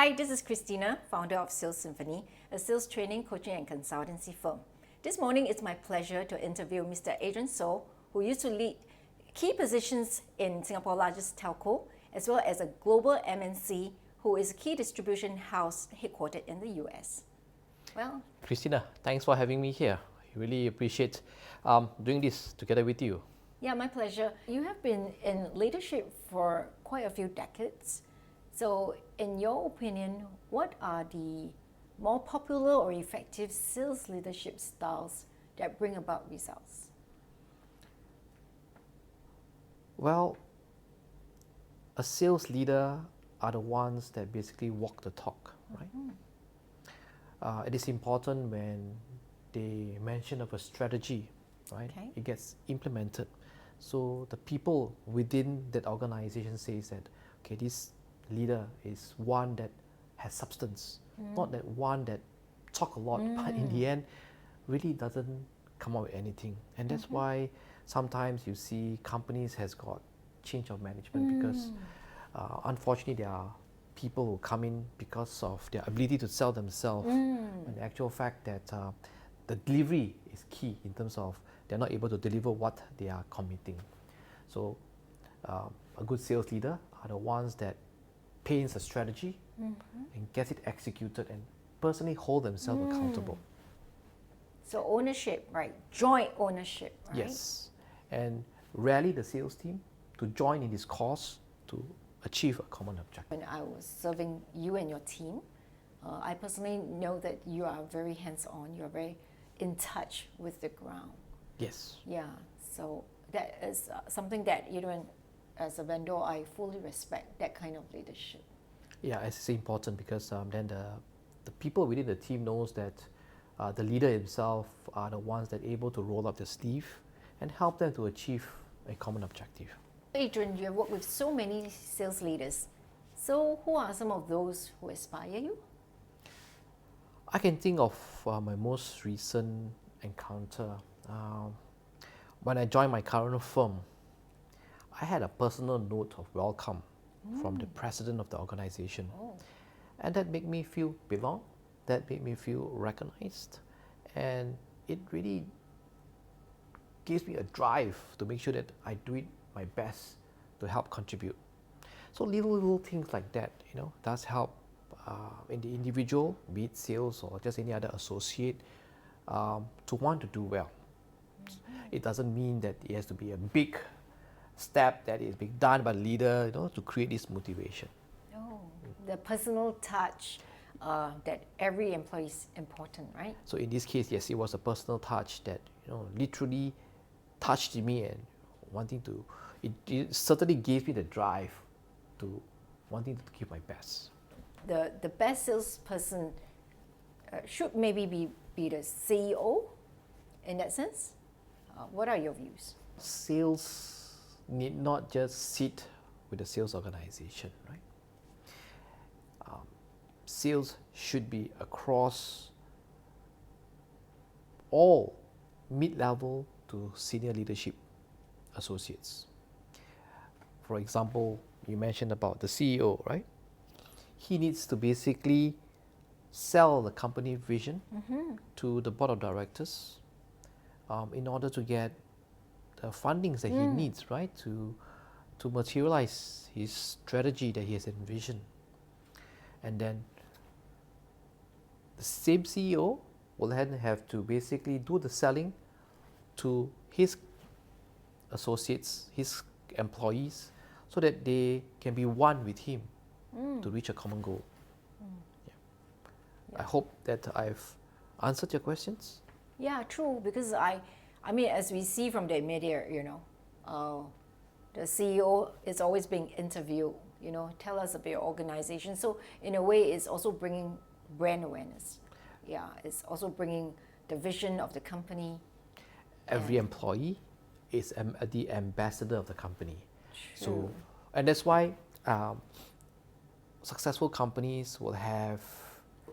Hi, this is Christina, founder of Sales Symphony, a sales training, coaching and consultancy firm. This morning it's my pleasure to interview Mr. Adrian Soh, who used to lead key positions in Singapore's largest telco, as well as a global MNC, who is a key distribution house headquartered in the US. Well, Christina, thanks for having me here. I really appreciate doing this together with you. yeah, my pleasure. You have been in leadership for quite a few decades. So, in your opinion, what are the more popular or effective sales leadership styles that bring about results? Well, a sales leader are the ones that basically walk the talk, right? It is important when they mention of a strategy, right? Okay. It gets implemented. So the people within that organization says that, okay, this leader is one that has substance, not that one that talk a lot, but in the end really doesn't come up with anything. And that's why sometimes you see companies has got change of management because unfortunately there are people who come in because of their ability to sell themselves, and the actual fact that the delivery is key in terms of they're not able to deliver what they are committing. So a good sales leader are the ones that paints a strategy and gets it executed and personally hold themselves accountable. So ownership, right? Joint ownership, right? Yes, and rally the sales team to join in this cause to achieve a common objective. When I was serving you and your team, I personally know that you are very hands-on, you're very in touch with the ground. Yes. Yeah, so that is something that even as a vendor, I fully respect that kind of leadership. Yeah, it's important because then the people within the team knows that the leader himself are the ones that are able to roll up the sleeve and help them to achieve a common objective. Adrian, you have worked with so many sales leaders. So who are some of those who inspire you? I can think of my most recent encounter. When I joined my current firm, I had a personal note of welcome from the president of the organization. And that made me feel belong, that made me feel recognized, and it really gives me a drive to make sure that I do it my best to help contribute. So little things like that, does help in the individual, be it sales or just any other associate, to want to do well. It doesn't mean that it has to be a big step that is being done by the leader, to create this motivation. Oh, the personal touch that every employee is important, right? So in this case, yes, it was a personal touch that literally touched me and wanting to. It certainly gave me the drive to wanting to give my best. The best salesperson should maybe be the CEO in that sense. What are your views? Sales need not just sit with the sales organization, right? Sales should be across all mid-level to senior leadership associates. For example, you mentioned about the CEO, right? He needs to basically sell the company vision to the board of directors in order to get the fundings that he needs, right, to materialize his strategy that he has envisioned. And then the same CEO will then have to basically do the selling to his associates, his employees, so that they can be one with him to reach a common goal. I hope that I've answered your questions. Yeah, true. Because I mean, as we see from the media, the CEO is always being interviewed. Tell us about your organization. So in a way, it's also bringing brand awareness. Yeah, it's also bringing the vision of the company. Every employee is the ambassador of the company. True. So, and that's why successful companies will have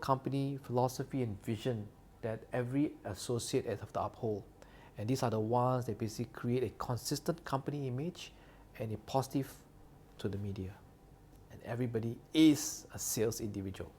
company philosophy and vision that every associate has to uphold. And these are the ones that basically create a consistent company image and a positive to the media. And everybody is a sales individual.